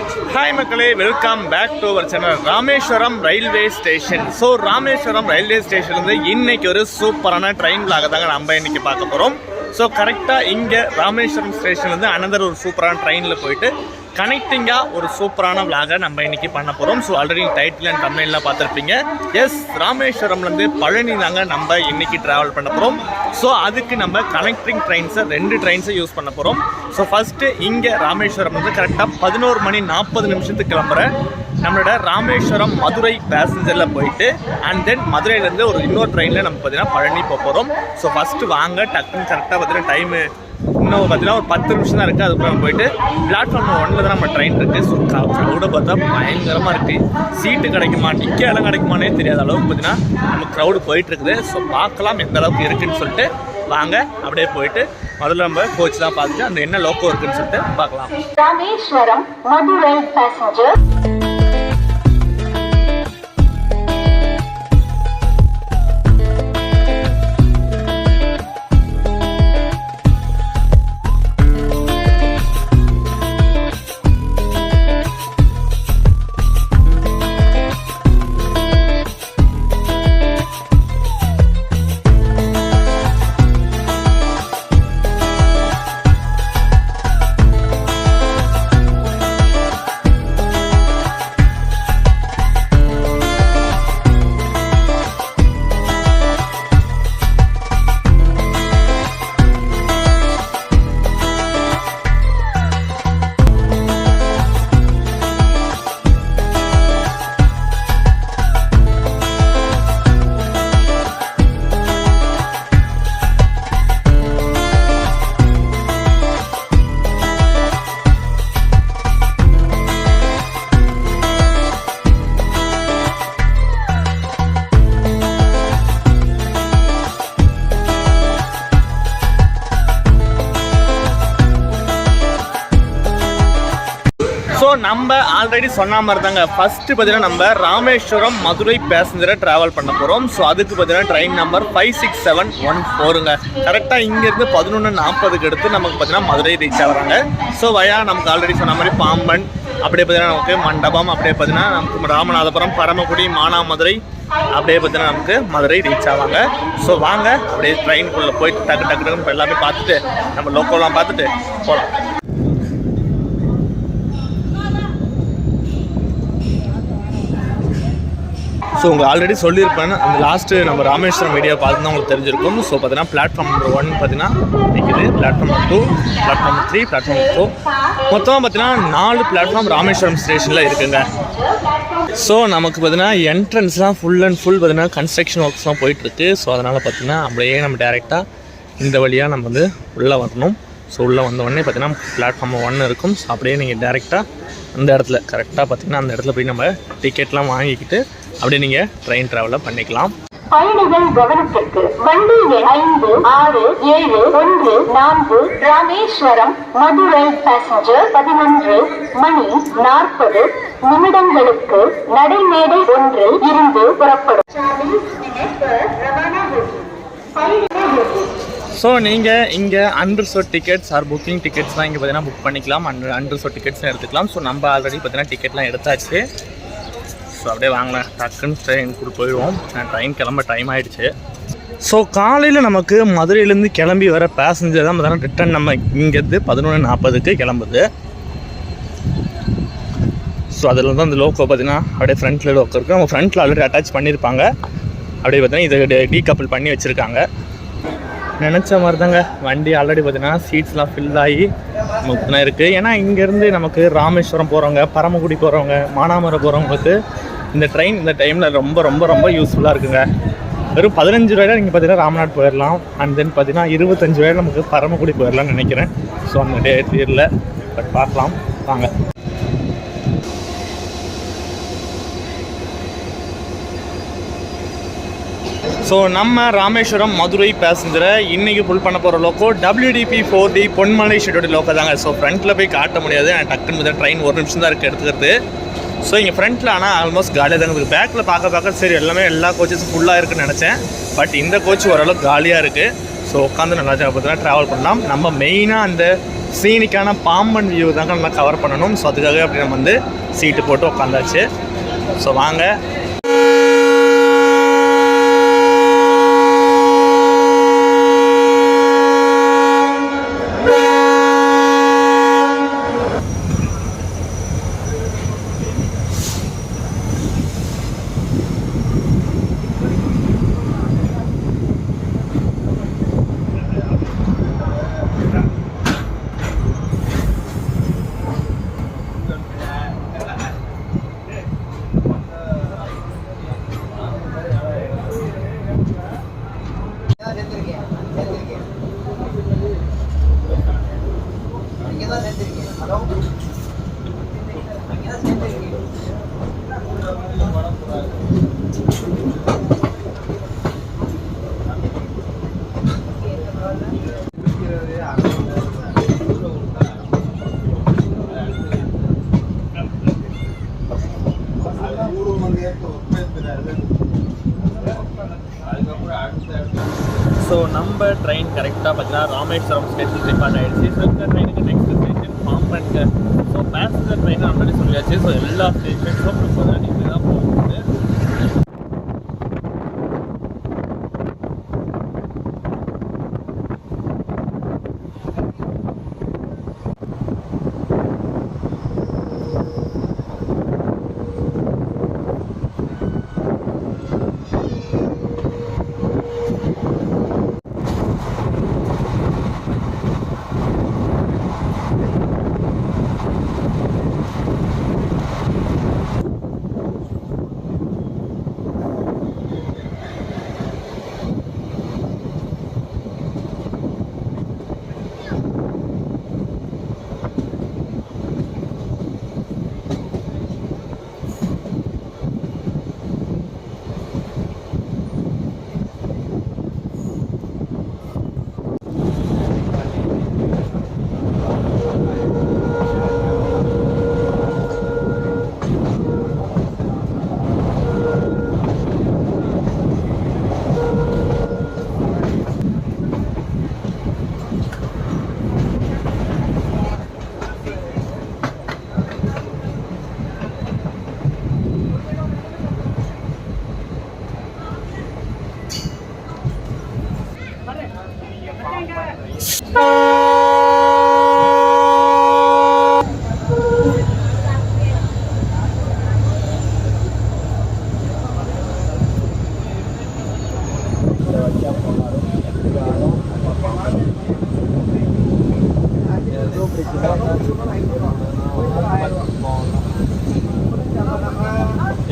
Hi மக்களே, welcome back to our channel Rameswaram railway station. So Rameswaram railway ஸ்டேஷன்லேருந்து இன்னைக்கு ஒரு சூப்பரான ட்ரெயின் விளாக தாங்க நம்ம இன்னைக்கு பார்க்க போகிறோம். ஸோ கரெக்டாக இங்கே ராமேஸ்வரம் ஸ்டேஷன்லேருந்து அனதர் ஒரு சூப்பரான ட்ரெயினில் போயிட்டு கனெக்டிங்காக ஒரு சூப்பரான விளாகை நம்ம இன்றைக்கி பண்ண போகிறோம். ஸோ ஆல்ரெடி டைட்டில் அண்ட் தமிழ்லாம் பார்த்துருப்பீங்க. எஸ், ராமேஸ்வரம்லேருந்து பழனி தாங்க நம்ம இன்றைக்கி ட்ராவல் பண்ண போகிறோம். ஸோ அதுக்கு நம்ம கனெக்டிங் ட்ரெயின்ஸை 2 ட்ரெயின்ஸை யூஸ் பண்ண போகிறோம். ஸோ ஃபஸ்ட்டு இங்கே ராமேஸ்வரம் வந்து கரெக்டாக 11:40 கிளம்புற நம்மளோட ராமேஸ்வரம் மதுரை பேசஞ்சரில் போயிட்டு அண்ட் தென் மதுரையிலேருந்து ஒரு இன்னொரு ட்ரெயினில் நம்ம பார்த்தீங்கன்னா பழனி போக போகிறோம். ஸோ ஃபஸ்ட்டு வாங்க டக்குன்னு கரெக்டாக பார்த்தீங்கன்னா டைமு இன்னும் பார்த்தீங்கன்னா ஒரு 10 நிமிஷம் தான் இருக்குது. அதுக்குள்ள நம்ம போயிட்டு பிளாட்ஃபார்ம் 1 தான் நம்ம ட்ரெயின் இருக்குது. ஸோ க்ரௌடை பார்த்தா பயங்கரமாக இருக்குது. சீட்டு கிடைக்குமா நிற்க இடம் கிடைக்குமானே தெரியாத அளவுக்கு பார்த்தீங்கன்னா நம்ம க்ரௌடு போயிட்டுருக்குது. ஸோ பார்க்கலாம் எந்த அளவுக்கு இருக்குதுன்னு சொல்லிட்டு வாங்க அப்படியே போயிட்டு முதல்ல நம்ம கோச் தான் பார்த்துட்டு அந்த என்ன லோக்கோ இருக்குன்னு சொல்லிட்டு பார்க்கலாம். ராமேஸ்வரம் மதுரை பேசஞ்சர். ஸோ நம்ம ஆல்ரெடி சொன்ன மாதிரி தாங்க ஃபஸ்ட்டு பார்த்தீங்கன்னா நம்ம ராமேஸ்வரம் மதுரை பேசஞ்சரை ட்ராவல் பண்ண போகிறோம். ஸோ அதுக்கு பார்த்தீங்கன்னா ட்ரெயின் நம்பர் 56714ங்க. கரெக்டாக இங்கேருந்து 11:40 எடுத்து நமக்கு பார்த்தீங்கன்னா மதுரை ரீச் ஆகிறாங்க. ஸோ வயா நமக்கு ஆல்ரெடி சொன்ன மாதிரி பாம்பன், அப்படியே பார்த்தீங்கன்னா நமக்கு மண்டபம், அப்படியே பார்த்தீங்கன்னா நமக்கு ராமநாதபுரம், பரமக்குடி, மானாமதுரை, அப்படியே பார்த்தீங்கன்னா நமக்கு மதுரை ரீச் ஆவாங்க. ஸோ வாங்க அப்படியே ட்ரெயின்குள்ளே போயிட்டு டக்கு டக்குன்னு எல்லாமே பார்த்துட்டு நம்ம லோக்கோலாம் பார்த்துட்டு போகலாம். ஸோ உங்களுக்கு ஆல்ரெடி சொல்லியிருப்பேன், அந்த லாஸ்ட்டு நம்ம ராமேஸ்வரம் வீடியோ பார்த்து தான் உங்களுக்கு தெரிஞ்சிருக்கும். ஸோ பார்த்தீங்கன்னா பிளாட்ஃபார்ம் நம்பர் 1 பார்த்தீங்கன்னா நிற்கிது, platform number 2, platform number 3, platform number 4, மொத்தமாக பார்த்தீங்கன்னா 4 பிளாட்ஃபார்ம் ராமேஸ்வரம் ஸ்டேஷனில் இருக்குங்க. ஸோ நமக்கு பார்த்தீங்கன்னா என்ட்ரன்ஸ்லாம் ஃபுல் அண்ட் ஃபுல் பார்த்தீங்கன்னா கன்ஸ்ட்ரக்ஷன் ஒர்க்ஸ்லாம் போயிட்டுருக்கு. ஸோ அதனால் பார்த்தீங்கன்னா அப்படியே நம்ம டேரெக்டாக இந்த வழியாக நம்ம வந்து உள்ளே வரணும். ஸோ உள்ளே வந்த உடனே பார்த்தீங்கன்னா பிளாட்ஃபார்ம் 1 இருக்கும். ஸோ அப்படியே நீங்கள் டேரெக்டாக அந்த இடத்துல கரெக்டாக பார்த்தீங்கன்னா அந்த இடத்துல போய் நம்ம டிக்கெட்லாம் வாங்கிக்கிட்டு அப்படியே நீங்கள் ட்ரெயின் ட்ராவலை பண்ணிக்கலாம். பயணிகள் கவனத்திற்கு வண்டி எண் 567114 ராமேஸ்வரம் மதுரை பேசஞ்சர் 11:40 நடைமேடை 1 இருந்து புறப்படும். ஸோ நீங்கள் இங்கே அன்ரிசர்வ் டிக்கெட்ஸ் ஆர் புக்கிங் டிக்கெட்ஸ்லாம் இங்கே பார்த்தீங்கன்னா புக் பண்ணிக்கலாம். அன்ரிசர்வ் டிக்கெட்ஸ்லாம் எடுத்துக்கலாம். ஸோ நம்ம ஆல்ரெடி பார்த்தீங்கன்னா டிக்கெட்லாம் எடுத்தாச்சு. ஸோ அப்படியே வாங்கலாம், டக்குன்னு ட்ரெயின் கூட போயிடுவோம். ட்ரெயின் கிளம்ப டைம் ஆகிடுச்சு. ஸோ காலையில் நமக்கு மதுரையிலேருந்து கிளம்பி வர பேசஞ்சர் தான் பார்த்தீங்கன்னா ரிட்டன் நம்ம இங்கேருந்து 11:40 கிளம்புது. ஸோ அதில் தான் அந்த லோக்கோ பார்த்தீங்கன்னா அப்படியே ஃப்ரண்ட்டில் லோக்கோ இருக்குது. அவங்க ஃப்ரண்ட்டில் ஆல்ரெடி அட்டாச் பண்ணியிருப்பாங்க. அப்படியே பார்த்தீங்கன்னா இதை டீகப்பிள் பண்ணி வச்சுருக்காங்க. நினச்ச மாதிரி தாங்க வண்டி ஆல்ரெடி பார்த்தீங்கன்னா சீட்ஸ்லாம் ஃபில் ஆகி நமக்கு தான் இருக்குது. ஏன்னா இங்கேருந்து நமக்கு ராமேஸ்வரம் போகிறவங்க, பரமக்குடி போகிறவங்க, மானாமரம் போகிறவங்களுக்கு இந்த ட்ரெயின் இந்த டைமில் ரொம்ப ரொம்ப ரொம்ப யூஸ்ஃபுல்லாக இருக்குங்க. வெறும் 15 ரூபாயில் நீங்கள் பார்த்தீங்கன்னா ராமநாட் போயிடலாம். அண்ட் தென் பார்த்தீங்கன்னா 25 ரூபாயில் நமக்கு பரமக்குடி போயிடலாம்னு நினைக்கிறேன். ஸோ அந்த டேட் இல்லை, பட் பார்க்கலாம் வாங்க. ஸோ நம்ம ராமேஸ்வரம் மதுரை பேசஞ்சரை இன்றைக்கி ஃபுல் பண்ண போகிற loco WDP4D Ponmalai schedule loco தாங்க. ஸோ ஃப்ரண்ட்டில் போய் காட்ட முடியாது, டக்குன்னு ட்ரெயின் 1 நிமிஷம் தான் இருக்குது எடுத்துக்கிறது. ஸோ இங்கே ஃப்ரண்ட்டில் ஆனால் ஆல்மோஸ்ட் காலியாக தாங்க இருக்குது. பேக்கில் பார்க்க சரி எல்லா கோச்சஸும் ஃபுல்லாக இருக்குதுன்னு நினச்சேன். பட் இந்த கோச் ஓரளவுக்கு காலியாக இருக்குது. ஸோ உட்காந்து நல்லா பார்த்தீங்கன்னா ட்ராவல் பண்ணலாம். நம்ம மெயினாக அந்த சீனிக்கான பாம்பன் வியூ தாங்க நம்ம கவர் பண்ணணும். ஸோ அதுக்காக அப்படி நம்ம வந்து சீட்டு போட்டு உட்காந்தாச்சு. ஸோ வாங்க. ஸோ நம்ம ட்ரெயின் கரெக்டாக பார்த்தீங்கன்னா ராமேஸ்வரம் ஸ்டேஷன் டிபார்ட் ஆகிடுச்சு. ஸோ இந்த ட்ரெயினுக்கு நெக்ஸ்ட் ஸ்டேஷன் பாம்பன்க்கு. ஸோ பேசஞ்சர் ட்ரெயின் ஆல்ரெடி சொல்லியாச்சு. ஸோ எல்லா ஸ்டேஷன்ஸும் நம்ம தான் இப்படி தான் போகுது.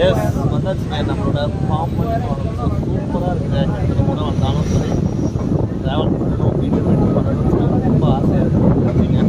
எஸ் வந்தாச்சுங்க நம்மளோட பாம்பன். சூப்பராக இருக்குது. எத்தனை முறை வந்தாலும் சரி ட்ராவல் பண்ணணும், வீட்டு பண்ணணும்னு சொல்லி ரொம்ப ஆசையாக இருக்குது. பார்த்தீங்க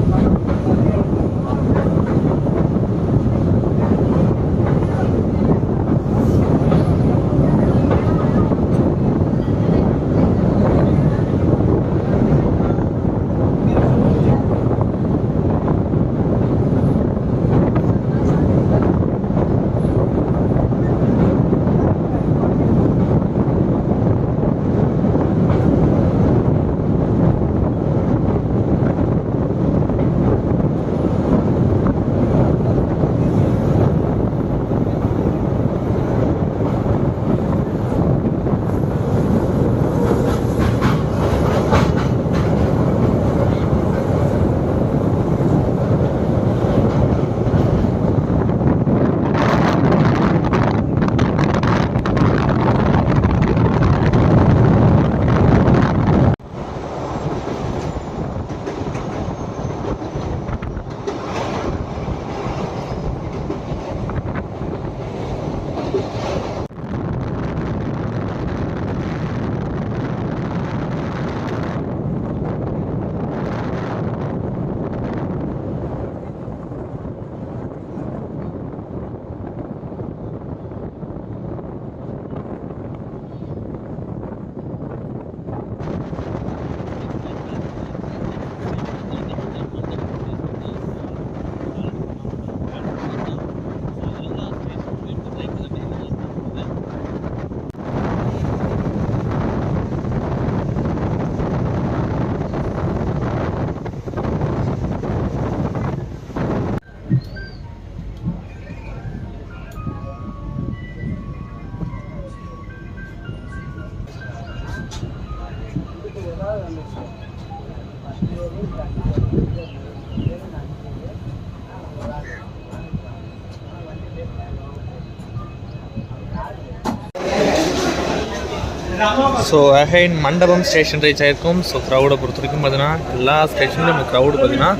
ஸோ அகைன் மண்டபம் ஸ்டேஷன் ரீச் ஆகிருக்கும். ஸோ க்ரௌடை பொறுத்த வரைக்கும் பார்த்தீங்கன்னா எல்லா ஸ்டேஷன்லையும் நம்ம க்ரௌடு பார்த்தீங்கன்னா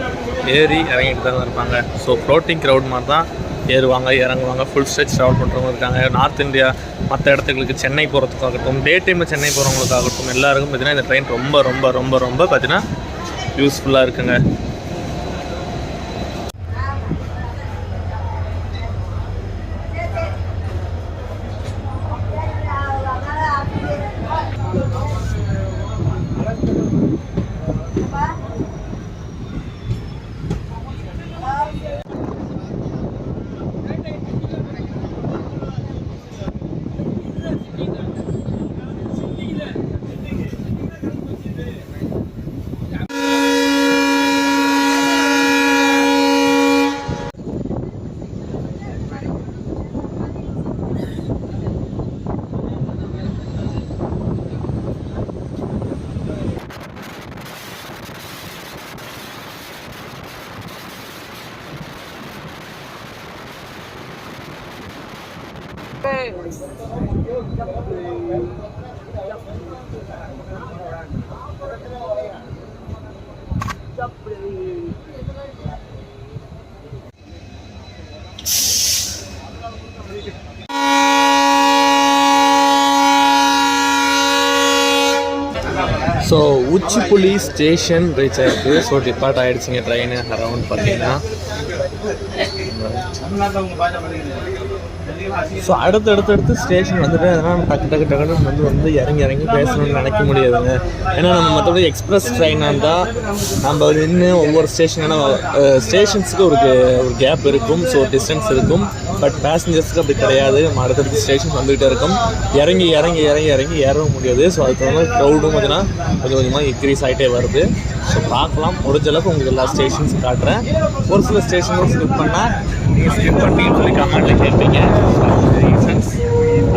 ஏறி இறங்கிட்டு தான் இருப்பாங்க. ஸோ ஃப்ளோட்டிங் க்ரௌட் மாதிரி தான் ஏறுவாங்க இறங்குவாங்க. ஃபுல் ஸ்ட்ரெச் ட்ராவல் பண்ணுறவங்க இருக்காங்க. நார்த் இந்தியா மற்ற இடத்துக்கு சென்னை போகிறதுக்காகட்டும், டே டைமில் சென்னை போகிறவங்களுக்காகட்டும் எல்லாருக்கும் பார்த்தீங்கன்னா இந்த ட்ரெயின் ரொம்ப ரொம்ப ரொம்ப ரொம்ப பார்த்தீங்கன்னா யூஸ்ஃபுல்லாக இருக்குங்க. ஸோ உச்சிப்புலி ஸ்டேஷன் ரீச் ஆகிருக்கு. ஸோ டிபார்ட் ஆகிடுச்சிங்க ட்ரெயின் அரௌண்ட் பார்த்தீங்கன்னா. ஸோ அடுத்தடுத்து ஸ்டேஷன் வந்துட்டு அதனால் டக்கு டக்குன்னு வந்து இறங்கி பேசணும்னு நினைக்க முடியாதுங்க. ஏன்னா நம்ம மற்றபடி எக்ஸ்பிரஸ் ட்ரெயினாக இருந்தால் நம்ம நின்று ஒவ்வொரு ஸ்டேஷன்ஸுக்கு ஒரு கேப் இருக்கும். ஸோ டிஸ்டன்ஸ் இருக்கும். பட் பேசஞ்சர்ஸுக்கு அப்படி கிடையாது. நம்ம அடுத்தடுத்து ஸ்டேஷன் வந்துகிட்டே இருக்கும். இறங்கி ஏறவும் முடியாது. ஸோ அதுக்கு வந்து க்ரௌடும் பார்த்தீங்கன்னா கொஞ்சம் கொஞ்சமாக இன்க்ரீஸ் ஆகிட்டே வருது. ஸோ பார்க்கலாம், முடிஞ்ச அளவுக்கு உங்களுக்கு எல்லா ஸ்டேஷன்ஸும் காட்டுறேன். ஒரு சில ஸ்டேஷனும் ஸ்கிப் பண்ணால் நீங்கள் ஸ்கிப் பண்ணின்னு சொல்லி கமெண்ட்டில் கேட்பீங்க. ரீசன்ஸ்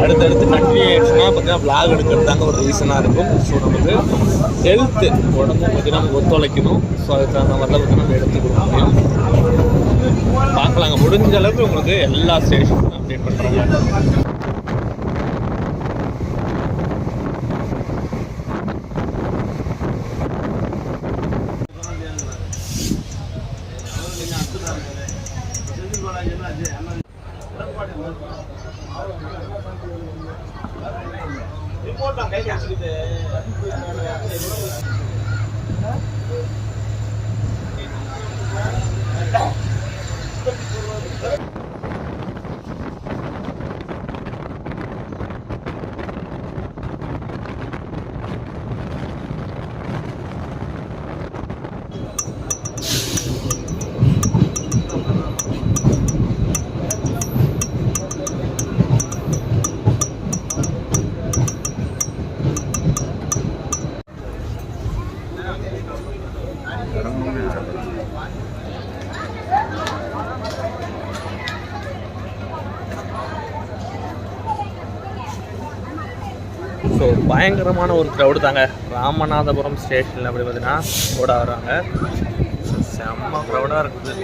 அடுத்தடுத்து கண்டினியூ ஆகிடுச்சுன்னா பார்த்தீங்கன்னா விளாக் எடுக்கிறது தாங்க ஒரு ரீசனாக இருக்கும். ஸோ நமக்கு ஹெல்த்து உடம்பு பார்த்தீங்கன்னா நமக்கு ஒத்துழைக்கணும். ஸோ அதுக்கு தகுந்த மாதிரிலாம் பார்த்தீங்கன்னா நம்ம எடுத்து கொடுக்க முடியும். பார்க்கலாங்க, முடிஞ்ச அளவுக்கு உங்களுக்கு எல்லா ஸ்டேஷனும் அப்டேட் பண்ணுறாங்க. ஸோ பயங்கரமான ஒரு க்ரௌடு தாங்க ராமநாதபுரம் ஸ்டேஷனில். அப்படி பார்த்தீங்கன்னா ஓட வராங்க. செம்ம க்ரௌடாக இருக்குது.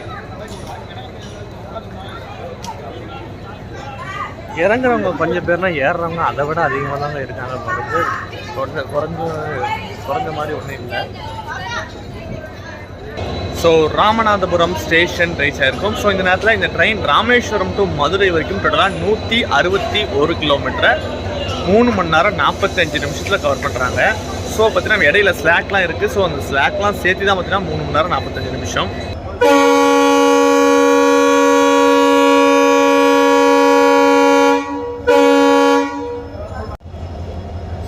இறங்குறவங்க கொஞ்சம் பேர்னா ஏறுறவங்க அதை விட அதிகமாக தாங்க இருக்காங்க. குறைஞ்ச மாதிரி ஒன்றும் இல்லை. ஸோ ராமநாதபுரம் ஸ்டேஷன் ரீச் ஆகிருக்கும். ஸோ இந்த நேரத்தில் இந்த ட்ரெயின் ராமேஸ்வரம் டு மதுரை வரைக்கும் டோட்டலாக 161 கிலோமீட்டரை 3 மணி நேரம் 45 நிமிஷத்தில் கவர் பண்ணுறாங்க. ஸோ பார்த்தீங்கன்னா இடையில ஸ்லாக்லாம் இருக்குது. ஸோ அந்த ஸ்லாக்லாம் சேர்த்து தான் பார்த்தீங்கன்னா 3 மணி நேரம் 45 நிமிஷம்.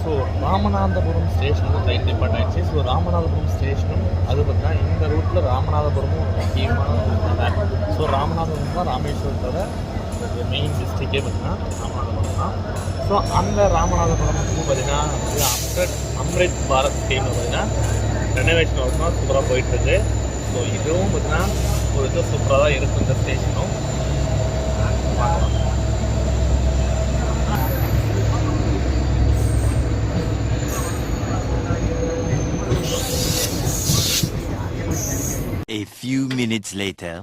So Ramanathapuram station train depart ஆகிடுச்சு. ஸோ ராமநாதபுரம் ஸ்டேஷனும் அது பார்த்தீங்கன்னா இந்த ரூட்டில் ராமநாதபுரமும் ஒரு முக்கியமான ரூட். ஸோ ராமநாதபுரம் தான் ராமேஸ்வரத்தோட மெயின் டிஸ்ட்ரிக்டே பார்த்தீங்கன்னா ராமநாதபுரம் தான். ஸோ அந்த ராமநாதபுரம் பார்த்தீங்கன்னா அம்ரித் பாரத் ஸ்கீமில் பார்த்தீங்கன்னா ரெனோவேஷன் ஒர்க்லாம் சூப்பராக போயிட்டுருக்கு. ஸோ இதுவும் பார்த்தீங்கன்னா ஒரு இது சூப்பராக தான் இருக்கும் இந்த ஸ்டேஷனும். பார்க்கலாம். A few minutes later.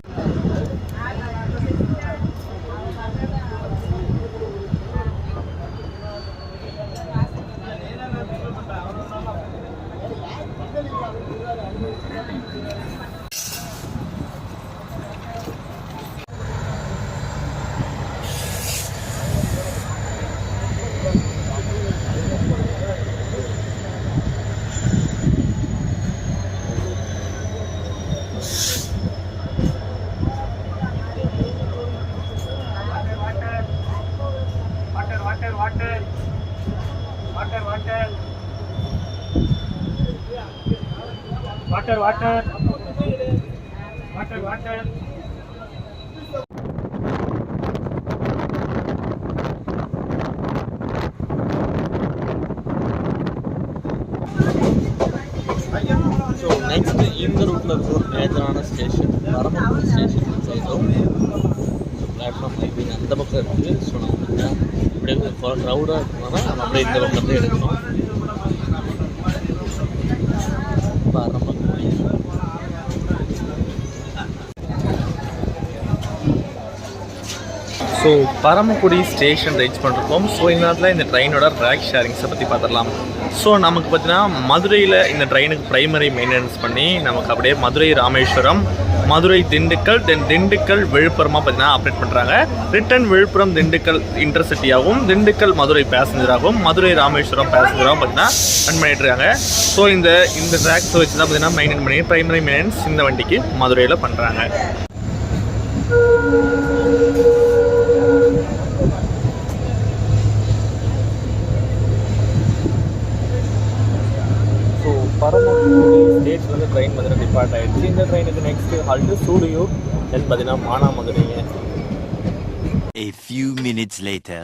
So next இந்த ரூட்டில் இருக்கிற ஒரு மேஜரான ஸ்டேஷன் பரமக்குடி ஸ்டேஷன் செய்தோம். ஸோ பிளாட்ஃபார்ம் லைட்டிங் அந்த பக்கம் இருக்குது. ஸோ நம்ம கொஞ்சம் இப்படியே க்ரௌடாக இருக்கணும்னா நம்ம அப்படியே இந்த பக்கத்தை எடுக்கணும். Paramakudi so Paramakudi station reach பண்ணிருக்கோம். ஸோ இந்த நேரத்தில் இந்த ட்ரெயினோட ட்ராக் ஷேரிங்ஸை பற்றி பார்த்துடலாம். ஸோ நமக்கு பார்த்தீங்கன்னா மதுரையில் இந்த ட்ரெயினுக்கு ப்ரைமரி மெயின்டெனன்ஸ் பண்ணி நமக்கு அப்படியே மதுரை ராமேஸ்வரம், மதுரை திண்டுக்கல், தென் திண்டுக்கல் விழுப்புரமாக பார்த்தீங்கன்னா ஆப்ரேட் பண்ணுறாங்க. ரிட்டன் விழுப்புரம் திண்டுக்கல் இன்டர்சிட்டியாகவும், திண்டுக்கல் மதுரை பேசஞ்சராகவும், மதுரை ராமேஸ்வரம் பேசஞ்சராகவும் பார்த்தீங்கன்னா ரன் பண்ணிட்டு இருக்காங்க. ஸோ இந்த ட்ராக்ஸை வச்சு தான் பார்த்தீங்கன்னா மெயின்டைன் பண்ணி ப்ரைமரி மெயின்டெனன்ஸ் இந்த வண்டிக்கு மதுரையில் பண்ணுறாங்க. பரமக்குடி ஸ்டேஷன் வந்து ட்ரெயின் பார்த்தீங்கன்னா டிபார்ட் ஆகிடுச்சு. இந்த ட்ரெயினுக்கு நெக்ஸ்ட் ஹால்ட்டு சூடியூர், தென் பார்த்தீங்கன்னா மானாமதுரைங்க. A few minutes later.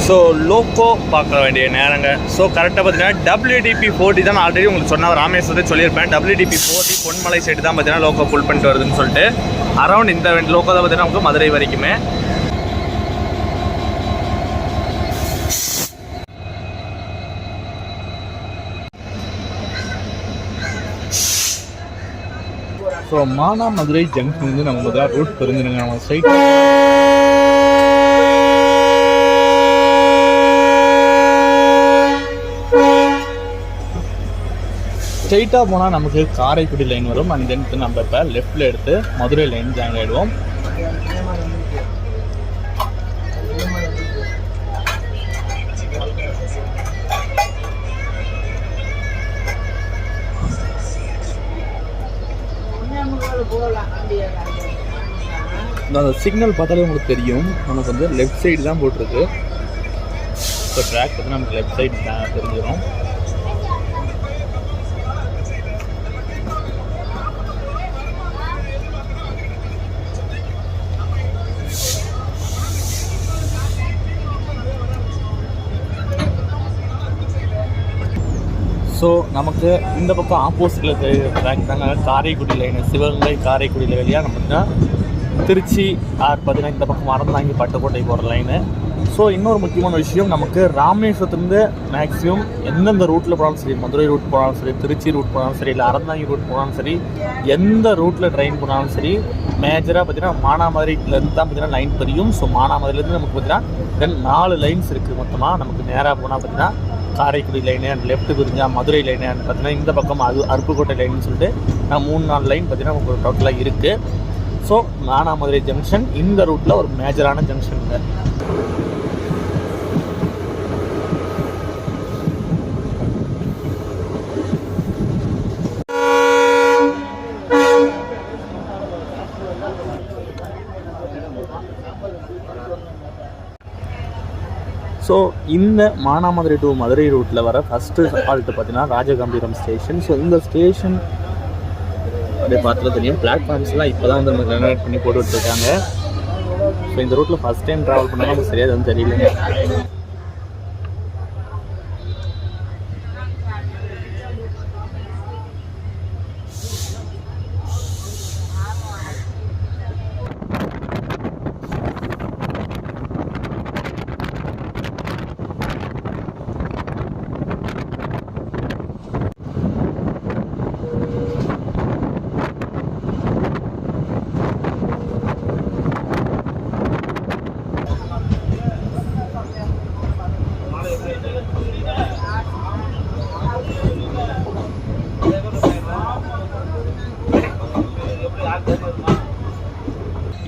So loco பார்க்க வேண்டிய நேரங்க. ஸோ கரெக்டாக பார்த்தீங்கன்னா WDP-40 தான் ஆல்ரெடி உங்களுக்கு சொன்ன ராமேஸ்வரத்தை சொல்லியிருப்பேன். WDP-40 பொன்மலை சைடு தான் பார்த்தீங்கன்னா லோக்கோ ஃபுல் பண்ணிட்டு வருதுன்னு சொல்லிட்டு அரௌண்ட் இந்த லோக்கோ தான் பார்த்தீங்கன்னா நமக்கு மதுரை வரைக்குமே. ஸோ மானாமதுரை ஜங்ஷன் வந்து நம்ம முதல்ல ரூட் தெரிஞ்சுருங்க. நம்ம சைட் ஸ்ட்ரெயிட்டாக போனால் நமக்கு காரைக்குடி லைன் வரும். அண்ட் தென் நம்ம இப்போ லெஃப்டில் எடுத்து மதுரை லைன் ஜாயின் ஆகிடுவோம். அந்த சிக்னல் பார்த்தாலே உங்களுக்கு தெரியும், நமக்கு வந்து லெஃப்ட் சைடு தான் போட்டிருக்கு. ஸோ ட்ராக் வந்து நமக்கு லெஃப்ட் சைடு தான் தெரிஞ்சிடும். ஸோ நமக்கு இந்த பக்கம் ஆப்போசிட்டில் தெரியுற ட்ராக் தாங்க காரைக்குடி லைனு. சிவகங்கை காரைக்குடியில் வழியாக நமக்குன்னா திருச்சி ஆர் பார்த்தீங்கன்னா இந்த பக்கம் அறந்தாங்கி பட்டுக்கோட்டை போகிற லைனு. ஸோ இன்னொரு முக்கியமான விஷயம், நமக்கு ராமேஸ்வரத்துலேருந்து மேக்ஸிமம் எந்தெந்த ரூட்டில் போனாலும் சரி, மதுரை ரூட் போனாலும் சரி, திருச்சி ரூட் போனாலும் சரி, இல்லை அறந்தாங்கி ரூட் போனாலும் சரி, எந்த ரூட்டில் ட்ரெயின் போனாலும் சரி, மேஜராக பார்த்தீங்கன்னா மானாமதுரையிலேருந்து தான் பார்த்தீங்கன்னா லைன் தெரியும். ஸோ மானாமதுரையிலேருந்து நமக்கு பார்த்தீங்கன்னா தென் 4 லைன்ஸ் இருக்குது மொத்தமாக. நமக்கு நேராக போனால் பார்த்தீங்கன்னா காரைக்குடி லைனு, அண்ட் லெஃப்ட் பிரிஞ்சா மதுரை லைனு, அண்ட் பார்த்தீங்கன்னா இந்த பக்கம் அருப்புக்கோட்டை லைன்னு சொல்லிட்டு நான் 3-4 லைன் பார்த்தீங்கன்னா நமக்கு டோட்டலாக இருக்குது. ஸோ மானாமதுரை ஜங்ஷன் இந்த ரூட்டில் ஒரு மேஜரான ஜங்ஷனுங்க. ஸோ இந்த மானாமதுரை டு மதுரை ரூட்டில் வர ஃபஸ்ட்டு ஹால்ட்டு பார்த்தீங்கன்னா ராஜகம்பீரம் ஸ்டேஷன். ஸோ இந்த ஸ்டேஷன் அப்படியே பார்த்துட்டு தெரியும், பிளாட்ஃபார்ம்ஸ்லாம் இப்போ தான் வந்து நம்ம ரெனோவேட் பண்ணி போட்டு விட்டுருக்காங்க. ஸோ இந்த ரூட்டில் ஃபஸ்ட் டைம் ட்ராவல் பண்ணாலும் நமக்கு சரியாக வந்து தெரியலைங்க.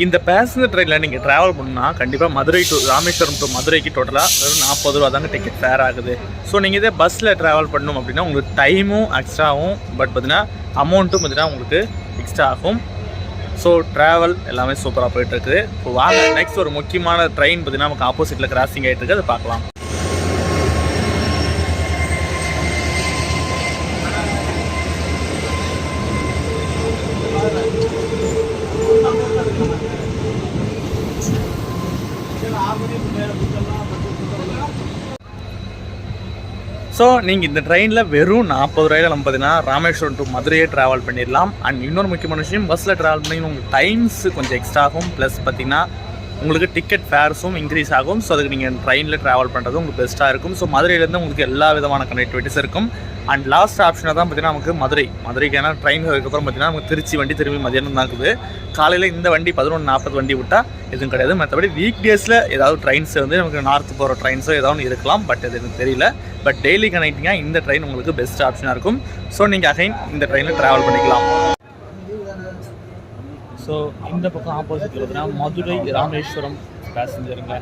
இந்த பேசஞ்சர் ட்ரெயினில் நீங்கள் ட்ராவல் பண்ணால் கண்டிப்பாக மதுரை டு ராமேஸ்வரம் டு மதுரைக்கு டோட்டலாக வெறும் 40 ரூபா தாங்க டிக்கெட் ஃபேர் ஆகுது. ஸோ நீங்கள் இதே பஸ்ஸில் ட்ராவல் பண்ணணும் அப்படின்னா உங்களுக்கு டைமும் எக்ஸ்ட்ராகும், பட் பார்த்தீங்கன்னா அமௌண்ட்டும் பார்த்தீங்கன்னா உங்களுக்கு எக்ஸ்ட்ரா ஆகும். ஸோ ட்ராவல் எல்லாமே சூப்பராக போயிட்டுருக்குது. இப்போ வாங்க நெக்ஸ்ட் ஒரு முக்கியமான ட்ரெயின் பார்த்தீங்கன்னா நமக்கு ஆப்போசிட்டில் கிராசிங் ஆகிட்டு இருக்குது, அதை பார்க்கலாம். ஸோ நீங்கள் இந்த ட்ரெயினில் வெறும் 40 ரூபாயில் நம்ம பார்த்தீங்கன்னா ராமேஸ்வரம் டு மதுரையே ட்ராவல் பண்ணிடலாம். அண்ட் இன்னொரு முக்கியமான விஷயம், பஸ்ஸில் ட்ராவல் பண்ணி உங்களுக்கு டைம்ஸ் கொஞ்சம் எக்ஸ்ட்ரா ஆகும், ப்ளஸ் பார்த்திங்கன்னா உங்களுக்கு டிக்கெட் ஃபேர்ஸும் இன்க்ரீஸ் ஆகும். ஸோ அதுக்கு நீங்கள் ட்ரெயினில் ட்ராவல் பண்ணுறது உங்களுக்கு பெஸ்ட்டாக இருக்கும். ஸோ மதுரையிலேருந்து உங்களுக்கு எல்லா விதமான கனெக்டிவிட்டிஸ் இருக்கும். அண்ட் லாஸ்ட் ஆப்ஷனாக தான் பார்த்திங்கன்னா நமக்கு மதுரைக்கு ஏன்னா ட்ரெயின் அதுக்கப்புறம் பார்த்திங்கன்னா நமக்கு திருச்சி வண்டி திரும்பி மதியானம் தான் இருக்குது. காலையில் இந்த வண்டி 11:40 வண்டி விட்டால் எதுவும் கிடையாது. மற்றபடி வீக் டேஸில் ஏதாவது ட்ரெயின்ஸ் வந்து நமக்கு நார்த்து போகிற ட்ரெயின்ஸோ ஏதாவது இருக்கலாம், பட் அது எனக்கு தெரியல. பட் டெய்லி கனெக்டிங்காக இந்த ட்ரெயின் உங்களுக்கு பெஸ்ட் ஆப்ஷனாக இருக்கும். ஸோ நீங்கள் அகைன் இந்த ட்ரெயினில் ட்ராவல் பண்ணிக்கலாம். ஸோ இந்த பக்கம் ஆப்போசிட்டில் பார்த்தீங்கன்னா மதுரை ராமேஸ்வரம் பேசஞ்சருங்க.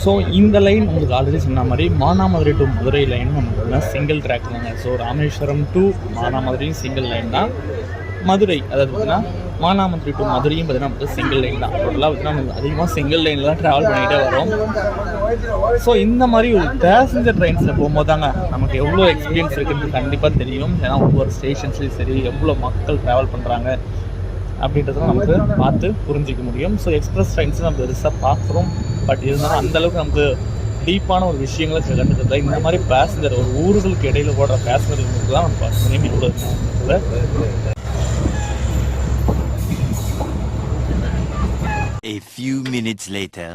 ஸோ இந்த லைன் உங்களுக்கு ஆல்ரெடி சொன்ன மாதிரி மானாமதுரை டு மதுரை லைன் நமக்கு சிங்கிள் ட்ராக் தாங்க. ஸோ ராமேஸ்வரம் டு மானாமதுரையும் சிங்கிள் லைன் தான். மதுரை அதாவது பார்த்தீங்கன்னா மானாமதுரை டு மதுரையும் பார்த்தீங்கன்னா நமக்கு சிங்கிள் லைன் தான். டோட்டலாக பார்த்தீங்கன்னா நமக்கு அதிகமாக சிங்கிள் லைனில் தான் ட்ராவல் பண்ணிகிட்டே வரும். ஸோ இந்த மாதிரி ஒரு பேசஞ்சர் ட்ரெயின்ஸில் போகும்போது தாங்க நமக்கு எவ்வளோ எக்ஸ்பீரியன்ஸ் இருக்குதுன்னு கண்டிப்பாக தெரியும். ஏன்னா ஒவ்வொரு ஸ்டேஷன்ஸ்லையும் சரி எவ்வளோ மக்கள் ட்ராவல் பண்ணுறாங்க அப்படின்றத நமக்கு பார்த்து புரிஞ்சிக்க முடியும். ஸோ எக்ஸ்பிரஸ் ட்ரெயின்ஸ் நம்ம பெருசாக பார்க்குறோம், பட் இருந்தாலும் அந்தளவுக்கு நமக்கு டீப்பான ஒரு விஷயங்களை கற்றுக்கிறது இந்த மாதிரி பேசஞ்சர் ஒரு ஊர்களுக்கு இடையில் ஓடுற பேசஞ்சர்களுக்கு தான் நம்ம பார்க்கணும். இவ்வளோ A few minutes later.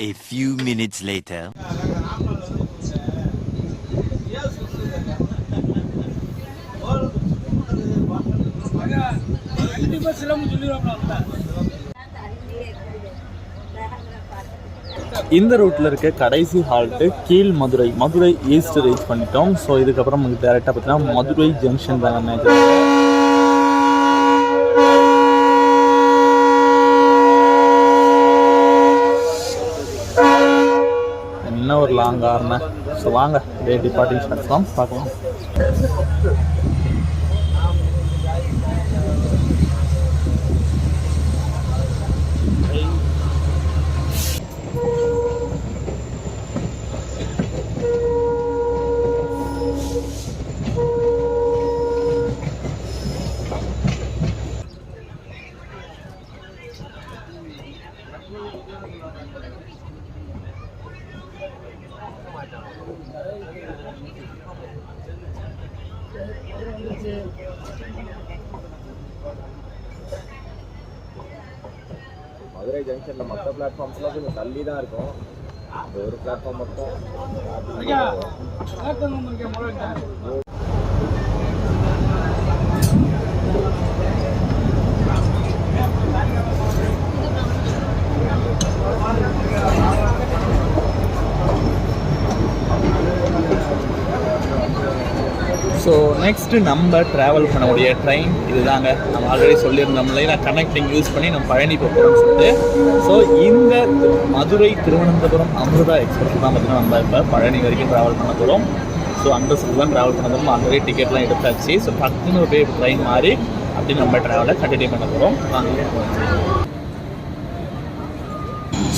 A few minutes later. இந்த ரூட்டில் இருக்க கடைசி ஹால்ட்டு கீழ் மதுரை ஈஸ்ட் ரீச் பண்ணிட்டோம். ஸோ இதுக்கப்புறம் நமக்கு டேரெக்டாக பார்த்தீங்கன்னா மதுரை ஜங்ஷன் தாங்க மேஜர். என்ன ஒரு லாங் ஆர்ன. ஸோ வாங்க டே டிபார்ட்டிங் ஸ்டார்ட்ஸ்லாம் பார்க்கலாம். மதுரை ஜங்ஷனில் மற்ற பிளாட்ஃபார்ம்ஸ்லாம் கொஞ்சம் தள்ளி தான் இருக்கும். இந்த ஒரு பிளாட்ஃபார்ம் மட்டும் ஸோ நெக்ஸ்ட்டு நம்ம ட்ராவல் பண்ணக்கூடிய ட்ரெயின் இதுதாங்க. நம்ம ஆல்ரெடி சொல்லியிருந்தோம்ல, நான் கனெக்டிங் யூஸ் பண்ணி நம்ம பழனி போகிறோம்னு சொல்லிட்டு. ஸோ இந்த மதுரை திருவனந்தபுரம் அமிர்தா எக்ஸ்பிரஸ் தான் பார்த்தீங்கன்னா நம்ம இப்போ பழனி வரைக்கும் ட்ராவல் பண்ண போகிறோம். ஸோ அந்த சைடு தான் ட்ராவல் பண்ண போகிறோம். ஆல்ரெடி டிக்கெட்லாம் எடுத்தாச்சு. ஸோ டக்குன்னு போய் ட்ரெயின் மாறி அப்படி நம்ம ட்ராவலை கண்டினியூ பண்ண போகிறோம்.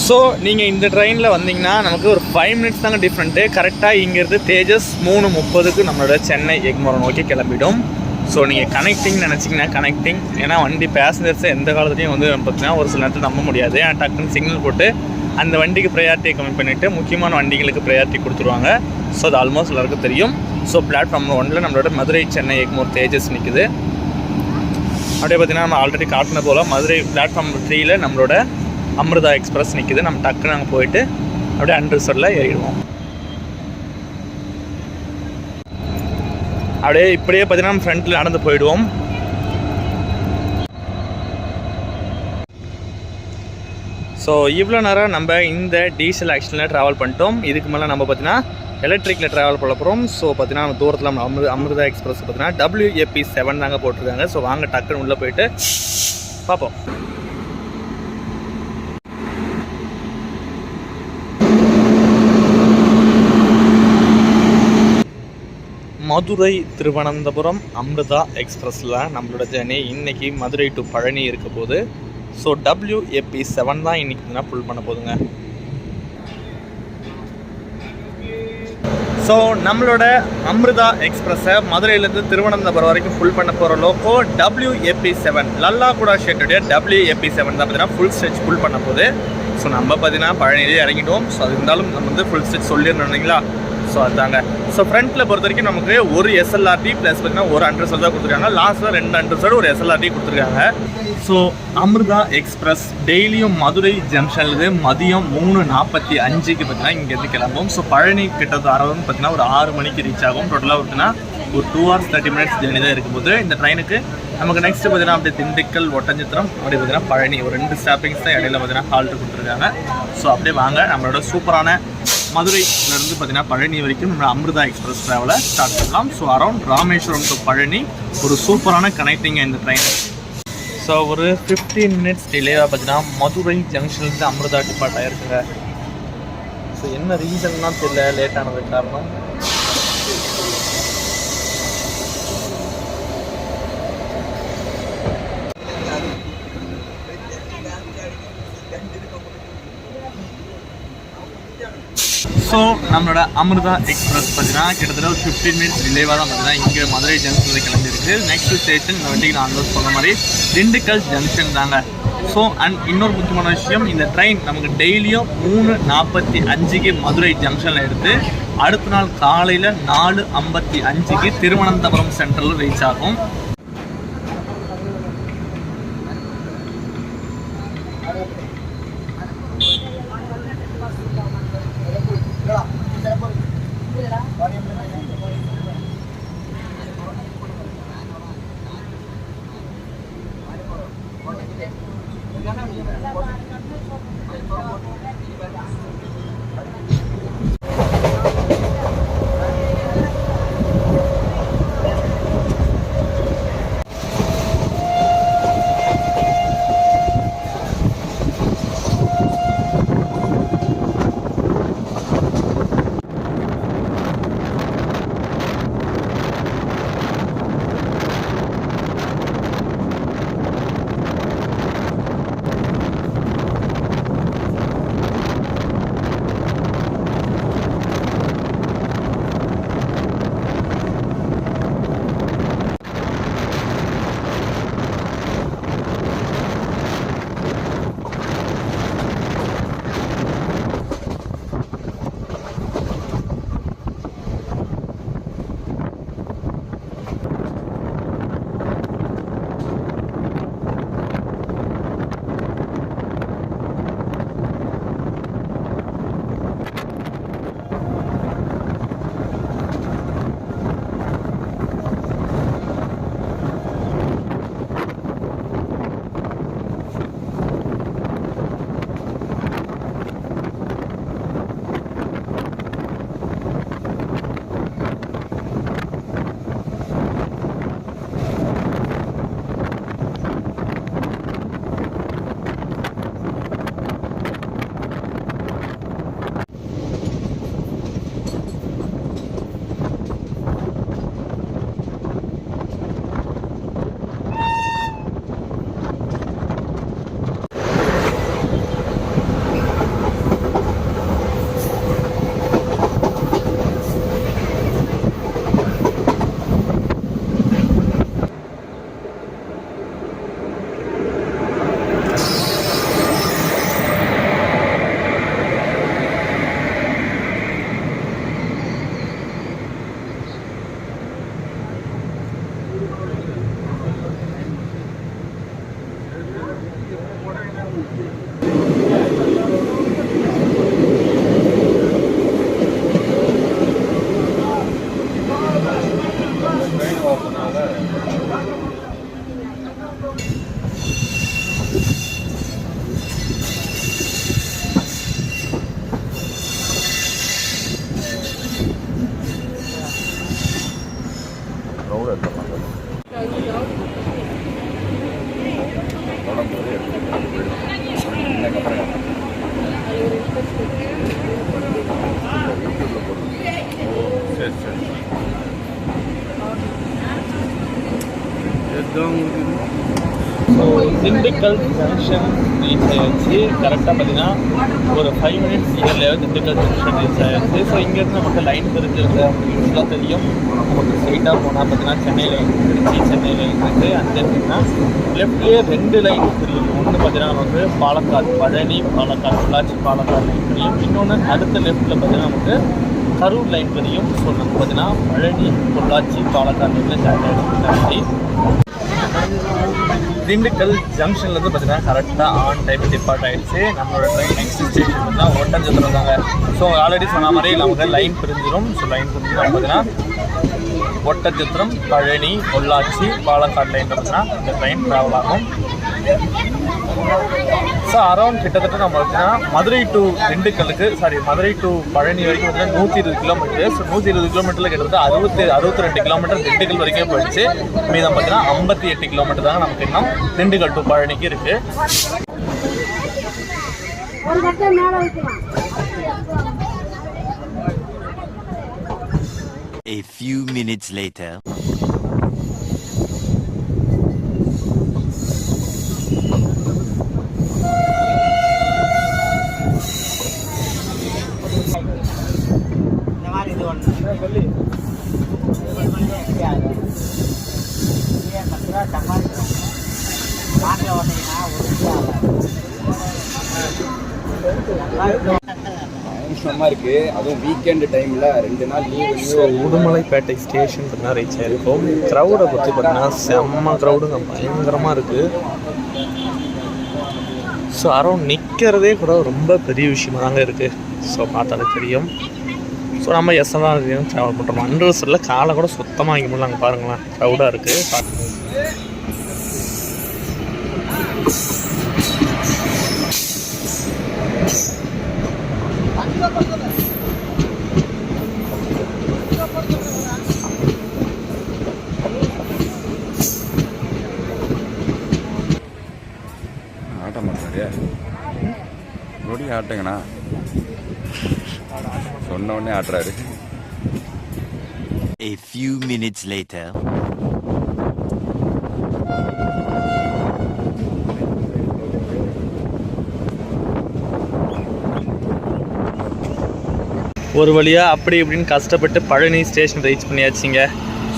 ஸோ நீங்கள் இந்த ட்ரெயினில் வந்தீங்கன்னா நமக்கு ஒரு 5 மினிட்ஸ் தாங்க டிஃப்ரெண்ட்டு. கரெக்டாக இங்கேருந்து தேஜஸ் 3:30 நம்மளோட சென்னை எக்மோரம் நோக்கி கிளம்பிடும். ஸோ நீங்கள் கனெக்டிங் நினச்சிங்கன்னா கனெக்டிங், ஏன்னா வண்டி பேசஞ்சர்ஸை எந்த காலத்துலையும் வந்து பார்த்தீங்கன்னா ஒரு சில நேரத்தில் நம்ப முடியாது. ஏன்னா டக்குன்னு சிக்னல் போட்டு அந்த வண்டிக்கு ப்ரையாரிட்டியை கம்மி பண்ணிவிட்டு முக்கியமான வண்டிகளுக்கு ப்ரையாரிட்டி கொடுத்துருவாங்க. ஸோ அது ஆல்மோஸ்ட் எல்லாருக்கும் தெரியும். ஸோ பிளாட்ஃபார்ம் 1 நம்மளோட மதுரை சென்னை எக்மோர் தேஜஸ் நிற்குது. அப்படியே பார்த்தீங்கன்னா நம்ம ஆல்ரெடி காட்டின போல் மதுரை பிளாட்ஃபார்ம் 3 நம்மளோட அமிர்தா எக்ஸ்பிரஸ் நிற்கிது. நம்ம டக்குன்னு அங்கே போயிட்டு அப்படியே அன்ரிசர்வில் ஏறிடுவோம். அப்படியே இப்படியே பார்த்தீங்கன்னா நம்ம ஃப்ரண்ட்டில் நடந்து போயிடுவோம். ஸோ இவ்வளோ நேரம் நம்ம இந்த டீசல் ஆக்ஷனில் ட்ராவல் பண்ணிட்டோம். இதுக்கு மேலே நம்ம பார்த்தீங்கன்னா எலக்ட்ரிக்கில் ட்ராவல் பண்ண போகிறோம். ஸோ பார்த்தீங்கன்னா நம்ம தூரத்தில் நம்ம அமிர்தா எக்ஸ்பிரஸ் பார்த்தீங்கன்னா WAP7 தாங்க போட்டிருக்காங்க. ஸோ வாங்க டக்குன்னு உள்ளே போயிட்டு பார்ப்போம். மதுரை திருவனந்தபுரம் அமிர்தா எக்ஸ்பிரஸில் நம்மளோட ஜேர்னி இன்றைக்கி மதுரை டு பழனி இருக்க போது. ஸோ WAP7 தான் இன்றைக்கி புல் பண்ண போதுங்க. ஸோ நம்மளோட அமிர்தா எக்ஸ்பிரஸை மதுரையிலேருந்து திருவனந்தபுரம் வரைக்கும் ஃபுல் பண்ண போகிற லோக்கோ WAP7 லல்லாகுடா ஷெட்டுடைய WAP7 தான் பார்த்தீங்கன்னா ஃபுல் ஸ்ட்ரெச் ஃபுல் பண்ண போகுது. ஸோ நம்ம பார்த்தீங்கன்னா பழனியிலே இறங்கிடுவோம். ஸோ அது இருந்தாலும் நம்ம வந்து ஃபுல் ஸ்ட்ரெச் சொல்லிடணும் இல்லைங்களா. ஸோ அதுதாங்க. ஸோ ஃப்ரண்ட்டில் பொறுத்த வரைக்கும் நமக்கு ஒரு SLRT ப்ளஸ் பார்த்தீங்கன்னா ஒரு அண்டர்சோல் தான் கொடுத்துருக்காங்க. லாஸ்ட்டில் 2 அண்டர்சோல் ஒரு SLRT கொடுத்துருக்காங்க. ஸோ அமிர்தா எக்ஸ்பிரஸ் டெய்லியும் மதுரை ஜங்ஷன்லேருந்து மதியம் 3:45 பார்த்தீங்கன்னா இங்கேருந்து கிளம்பும். ஸோ பழனி கிட்டத்தட்ட அரௌண்ட் பார்த்தீங்கன்னா ஒரு 6 மணிக்கு ரீச் ஆகும். டோட்டலாக பார்த்தீங்கன்னா ஒரு 2 hours 30 minutes ஜேர்னி தான் இருக்கும்போது இந்த ட்ரெயினுக்கு நமக்கு நெக்ஸ்ட்டு பார்த்தீங்கன்னா அப்படியே திண்டுக்கல் ஒட்டஞ்சத்திரம் அப்படி பார்த்தீங்கன்னா பழனி ஒரு 2 ஸ்டாப்பிங்ஸ் தான் இடையில பார்த்தீங்கன்னா ஹால்ட்டு கொடுத்துருக்காங்க. ஸோ அப்படியே வாங்க நம்மளோட சூப்பரான மதுரையிலேருந்து பார்த்தீங்கன்னா பழனி வரைக்கும் நம்ம அமிர்தா எக்ஸ்பிரஸ் ட்ராவலை ஸ்டார்ட் பண்ணலாம். So around Rameswaram to Palani ஒரு சூப்பரான கனெக்டிங் இந்த ட்ரெயின். ஸோ ஒரு 15 minutes டிலேவாக பார்த்தீங்கன்னா மதுரை ஜங்ஷன்லேருந்து அமிர்தா டிபார்ட் ஆகிருக்குங்க. ஸோ என்ன ரீசன்லாம் தெரியல லேட் ஆனதுக்கு காரணம். ஸோ நம்மளோட அமிர்தா எக்ஸ்பிரஸ் பார்த்தீங்கன்னா கிட்டத்தட்ட ஒரு 15 minutes டிலேவாக தான் பார்த்தீங்கன்னா இங்கே மதுரை ஜங்ஷனில் கிளம்பிருக்கு. நெக்ஸ்ட் ஸ்டேஷன் இந்த வண்டிக்கு நான் அனௌன்ஸ் பண்ண மாதிரி திண்டுக்கல் ஜங்ஷன் தாங்க. ஸோ அண்ட் இன்னொரு முக்கியமான விஷயம், இந்த ட்ரெயின் நமக்கு டெய்லியும் 3:45 மதுரை ஜங்ஷனில் எடுத்து அடுத்த நாள் காலையில் 4:55 திருவனந்தபுரம் சென்ட்ரலில் ரீச் ஆகும். திண்டுக்கல் ஜங்ஷன் ரீச் ஆயாச்சு. கரெக்டாக பார்த்தீங்கன்னா ஒரு 5 மினிட்ஸ் இயர்லேயே திண்டுக்கல் ஜங்ஷன் ரீச் ஆயாச்சு. ஸோ இங்கேருந்து நமக்கு லைன் தெரிஞ்சிருக்கு யூஸ்வலாக தெரியும். நமக்கு ஸ்ட்ரெயிட்டாக போனால் பார்த்தீங்கன்னா சென்னை லைன், திருச்சி சென்னை லைன் இருக்குது. அந்த பார்த்தீங்கன்னா லெஃப்ட்லேயே 2 லைன் தெரியும். ஒன்று பார்த்தீங்கன்னா நமக்கு பாலக்காடு, பழனி பாலக்காடு, பொள்ளாச்சி பாலக்காடு லைன் தெரியும். இன்னொன்று அடுத்த லெஃப்ட்டில் பார்த்தீங்கன்னா நமக்கு கரூர் லைன் தெரியும். ஸோ நமக்கு பார்த்தீங்கன்னா பழனி, பொள்ளாச்சி பாலக்காடு லைனில் ஜாயின் ஆகிடுச்சு. திண்டுக்கல் ஜங்ஷன்லேருந்து பார்த்தீங்கன்னா கரெக்டாக ஆன் டைம் டிபார்ட் ஆகிடுச்சு. நம்மளோட ட்ரெயின் நெக்ஸ்ட் ஸ்டேஷன் பார்த்தீங்கன்னா ஒட்டஞ்சத்திரம் தாங்க. ஸோ ஆல்ரெடி சொன்ன மாதிரி நமக்கு லைன் பிரிஞ்சிடும். ஸோ லைன் பிரிஞ்சிடும் பார்த்தீங்கன்னா ஒட்டஞ்சத்திரம், பழனி, பொள்ளாச்சி, பாலக்காடு லைன் பார்த்தீங்கன்னா இந்த ட்ரெயின் ட்ராவல் ஆகும். ஸோ அரௌண்ட் கிட்டத்தட்ட நம்ம பார்த்தீங்கன்னா மதுரை டு திண்டுக்கலுக்கு மதுரை டு பழனி வரைக்கும் பார்த்தீங்கன்னா 120 கிலோமீட்டர். ஸோ 120 கிலோமீட்டரில் கிட்டத்தட்ட 62 கிலோமீட்டர் திண்டுக்கல் வரைக்கும் போயிடுச்சு. மீதம் பார்த்தீங்கன்னா 58 கிலோமீட்டர் தாங்க நமக்கு இன்னும் திண்டுக்கல் டு பழனிக்கு இருக்குது. A few minutes later. இருக்கு. அதுவும் வீக்கெண்ட் டைமில் 2 நாள் லீவ். ஸோ உடுமலைப்பேட்டை ஸ்டேஷன் பார்த்தீங்கன்னா ரீச் ஆகிருக்கும். க்ரௌடை பற்றி பார்த்தீங்கன்னா செம்ம க்ரௌடுங்க, பயங்கரமாக இருக்குது. ஸோ அரௌண்ட் நிற்கிறதே கூட ரொம்ப பெரிய விஷயமாக தாங்க இருக்குது. ஸோ பார்த்தாலே தெரியும். ஸோ நம்ம தான் ட்ராவல் பண்ணுறோம். அண்டர்ஸில் காலை கூட சுத்தமாக வாங்க முடியல. அங்கே பாருங்களேன், க்ரௌடாக இருக்குது. பார்த்து ஆட்ட மாட்டாரியா நொடி ஆட்டுங்கண்ணா சொன்ன உடனே ஆட்டுறாரு. A few minutes later. ஒரு வழியாக அப்படி இப்படின்னு கஷ்டப்பட்டு பழனி ஸ்டேஷன் ரீச் பண்ணியாச்சுங்க.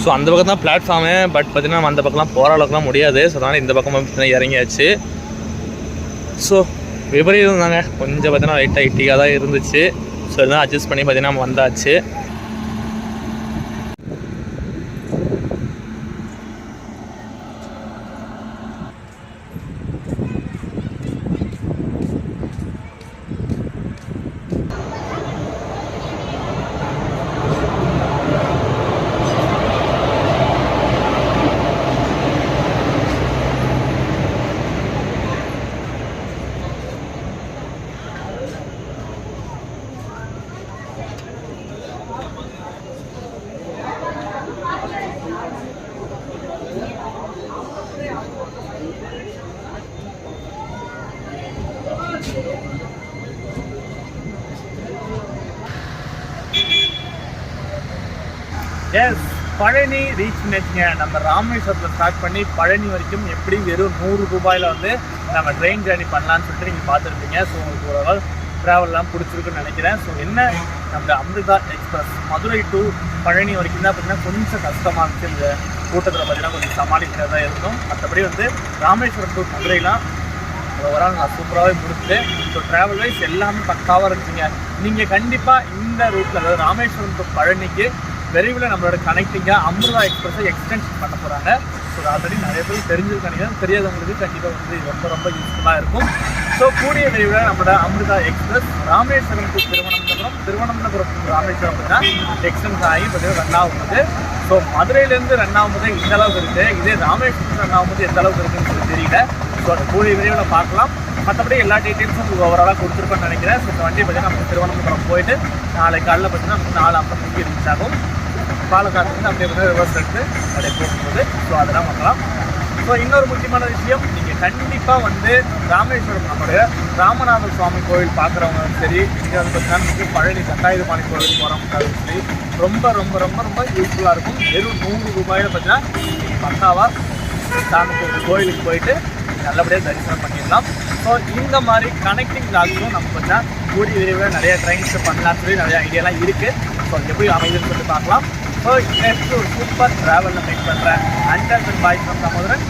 ஸோ அந்த பக்கம் தான் பிளாட்ஃபார்மு. பட் பார்த்திங்கன்னா நம்ம அந்த பக்கம்லாம் போகிற அளவுக்குலாம் முடியாது. ஸோ அதனால் இந்த பக்கம் பார்த்தீங்கன்னா இறங்கியாச்சு. ஸோ விபரீதம் தாங்க, கொஞ்சம் பார்த்தீங்கன்னா லைட்டாக இட்டியாக தான் இருந்துச்சு. ஸோ இதெல்லாம் அட்ஜஸ்ட் பண்ணி பார்த்தீங்கன்னா நம்ம வந்தாச்சு. எஸ், பழனி ரீச் பண்ணிச்சுங்க. நம்ம ராமேஸ்வரத்தில் ஸ்டார்ட் பண்ணி பழனி வரைக்கும் எப்படி வெறும் 100 ரூபாயில் வந்து நம்ம ட்ரெயின் ஜேர்னி பண்ணலான்னு சொல்லிட்டு நீங்கள் பார்த்துருப்பீங்க. ஸோ உங்களுக்கு ஓரளவு ட்ராவல்லாம் பிடிச்சிருக்குன்னு நினைக்கிறேன். ஸோ என்ன, நம்ம அமிர்தா எக்ஸ்பிரஸ் மதுரை டு பழனி வரைக்கும் தான் பார்த்தீங்கன்னா கொஞ்சம் கஷ்டமாக இருந்துச்சு. இந்த கூட்டத்தில் பார்த்தீங்கன்னா கொஞ்சம் சமாளிக்கிறதா இருக்கும். மற்றபடி வந்து ராமேஸ்வரம் டு மதுரைலாம் ஒரு ஆள் நான் சூப்பராகவே முடிச்சுட்டேன். ஸோ ட்ராவல் வைஸ் எல்லாமே பக்காவாக இருந்துச்சுங்க. நீங்கள் கண்டிப்பாக இந்த ரூட்டில், அதாவது ராமேஸ்வரம் டு பழனிக்கு விரைவில் நம்மளோட கனெக்டிங்காக அமிர்தா எக்ஸ்பிரஸை எக்ஸ்டென்ஷன் பண்ண போகிறாங்க. ஸோ ஆல்ரெடி நிறைய பேர் தெரிஞ்சிருக்காங்க, தெரியாதவங்களுக்கு கண்டிப்பாக வந்து ரொம்ப ரொம்ப யூஸ்ஃபுல்லாக இருக்கும். ஸோ கூடிய விரைவில் நம்மளோட Amrita express Rameswaram to Thiruvananthapuram, Thiruvananthapuram to Rameswaram பார்த்தீங்கன்னா எக்ஸ்டென்ஸ் ஆகி பார்த்தீங்கன்னா ரன் ஆகும்போது. ஸோ மதுரையிலேருந்து ரன் ஆகும்போது இந்த அளவுக்கு இருக்குது, இதே ராமேஸ்வரம் ரன் ஆகும்போது எந்த அளவுக்கு இருக்குன்னு சொல்லி தெரியல. ஸோ அதை கூடிய விரைவில் பார்க்கலாம். மற்றபடி எல்லா டீட்டெயில்ஸும் உங்களுக்கு ஓவராலாக கொடுத்துருப்பேன்னு நினைக்கிறேன். ஸோ இந்த வண்டியை பார்த்தீங்கன்னா நம்ம திருவனந்தபுரம் போயிட்டு நாளைக்கு காலையில் பார்த்தீங்கன்னா நமக்கு 4:50 ரீச் ஆகும். பாலக்காட்டுலேருந்து அப்படியே வந்து ரிவர்ஸ் எடுத்து அப்படியே போகும்போது. ஸோ அதெல்லாம் பார்க்கலாம். ஸோ இன்னொரு முக்கியமான விஷயம், நீங்கள் கண்டிப்பாக வந்து ராமேஸ்வரம் நம்மளுடைய ராமநாத சுவாமி கோவில் பார்க்குறவங்க சரி, இங்கே வந்து பார்த்தீங்கன்னா நமக்கு பழனி தட்டாயுதபாணி கோவில் போகிறவங்க சரி, ரொம்ப ரொம்ப ரொம்ப ரொம்ப யூஸ்ஃபுல்லாக இருக்கும். வெறும் 100 ரூபாயில் பார்த்தீங்கன்னா பக்காவாக சாமி கோயிலுக்கு போயிட்டு நீங்கள் நல்லபடியாக தரிசனம் பண்ணிடலாம். ஸோ இந்த மாதிரி கனெக்டிங் வ்ளாக்ஸும் நம்ம கொஞ்சம் கூடிய விரைவில் நிறைய ட்ரெயின்ஸ் பண்ணலாம்னு சொல்லி நிறைய ஐடியாலாம் இருக்குது. ஸோ எப்படி அமைதுன்னு சொல்லி பார்க்கலாம். ஸோ நெக்ஸ்ட் ஒரு சூப்பர் ட்ராவலில் மீட் பண்ணுறேன். And bye from சமுதிரன்.